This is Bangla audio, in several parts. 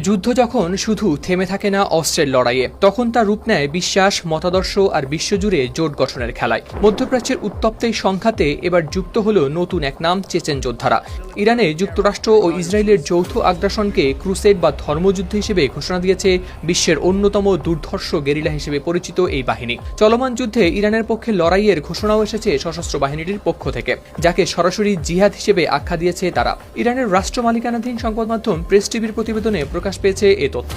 যুদ্ধ যখন শুধু থেমে থাকে না অস্ত্রের লড়াইয়ে, তখন তা রূপ নেয় বিশ্বাস, মতাদর্শ আর বিশ্বজুড়ে জোট গঠনের খেলায়। মধ্যপ্রাচ্যের উত্তপ্ত এই সংঘাতে এবার যুক্ত হল নতুন এক নাম, চেচেন যোদ্ধারা। ইরানে যুক্তরাষ্ট্র ও ইসরায়েলের যৌথ আগ্রাসনকে ক্রুসেড বা ধর্মযুদ্ধ হিসেবে ঘোষণা দিয়েছে বিশ্বের অন্যতম দুর্ধর্ষ গেরিলা হিসেবে পরিচিত এই বাহিনী। চলমান যুদ্ধে ইরানের পক্ষে লড়াইয়ের ঘোষণাও এসেছে সশস্ত্র বাহিনীটির পক্ষ থেকে, যাকে সরাসরি জিহাদ হিসেবে আখ্যা দিয়েছে তারা। ইরানের রাষ্ট্র মালিকানাধীন সংবাদ মাধ্যম প্রেস টিভির প্রতিবেদনে প্রকাশ পেয়েছে এ তথ্য।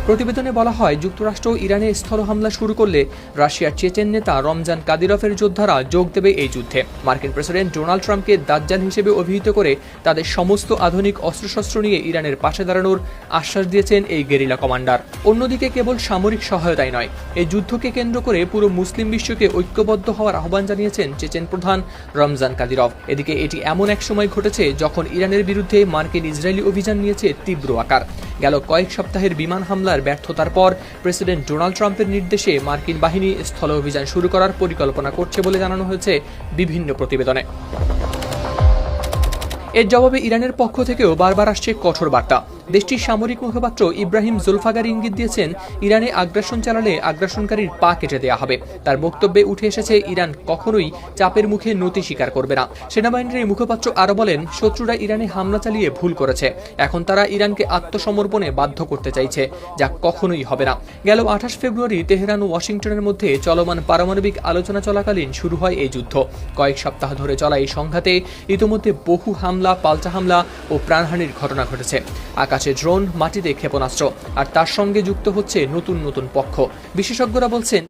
প্রতিবেদনে বলা হয়, যুক্তরাষ্ট্র ইরানে স্থল হামলা শুরু করলে রাশিয়ার চেচেন নেতা রমজান কাদিরভের যোদ্ধারা যোগ দেবে এই যুদ্ধে। মার্কিন প্রেসিডেন্ট ডোনাল্ড ট্রাম্পকে দাজ্জাল হিসেবে অভিহিত করে তাদের সমস্ত আধুনিক অস্ত্রশস্ত্র নিয়ে ইরানের পাশে দাঁড়ানোর আশ্বাস দিয়েছেন এই গেরিলা কমান্ডার। অন্যদিকে কেবল সামরিক সহায়তাই নয়, এই যুদ্ধকে কেন্দ্র করে পুরো মুসলিম বিশ্বকে ঐক্যবদ্ধ হওয়ার আহ্বান জানিয়েছেন চেচেন প্রধান রমজান কাদিরভ। এদিকে এটি এমন এক সময় ঘটেছে যখন ইরানের বিরুদ্ধে মার্কিন ইসরায়েলি অভিযান নিয়েছে তীব্র আকার। গেল কয়েক সপ্তাহের বিমান হামলার ব্যর্থতার পর প্রেসিডেন্ট ডোনাল্ড ট্রাম্পের নির্দেশে মার্কিন বাহিনী স্থল অভিযান শুরু করার পরিকল্পনা করছে বলে জানানো হয়েছে বিভিন্ন প্রতিবেদনে। এর জবাবে ইরানের পক্ষ থেকেও বারবার আসছে কঠোর বার্তা। দেশটির সামরিক মুখপাত্র ইব্রাহিম জুলফাগার ইঙ্গিত দিয়েছেন, ইরানে আগ্রাসন চালালে আগ্রাসনকারীর পা কেটে দেওয়া হবে। তার বক্তব্যে উঠে এসেছে, ইরান কখনোই চাপের মুখে নতি স্বীকার করবে না। সেনাবাহিনীর এই মুখপাত্র আরও বলেন, শত্রুরা ইরানে হামলা চালিয়ে ভুল করেছে, এখন তারা ইরানকে আত্মসমর্পণে বাধ্য করতে চাইছে, যা কখনোই হবে না। গেল 28 ফেব্রুয়ারি তেহরান ও ওয়াশিংটনের মধ্যে চলমান পারমাণবিক আলোচনা চলাকালীন শুরু হয় এই যুদ্ধ। কয়েক সপ্তাহ ধরে চলা এই সংঘাতে ইতিমধ্যে বহু হামলা, পাল্টা হামলা ও প্রাণহানির ঘটনা ঘটেছে। আকাশে ড্রোন, মাটিতে ক্ষেপণাস্ত্র, আর তার সঙ্গে যুক্ত হচ্ছে নতুন নতুন পক্ষ। বিশেষজ্ঞরা বলছেন,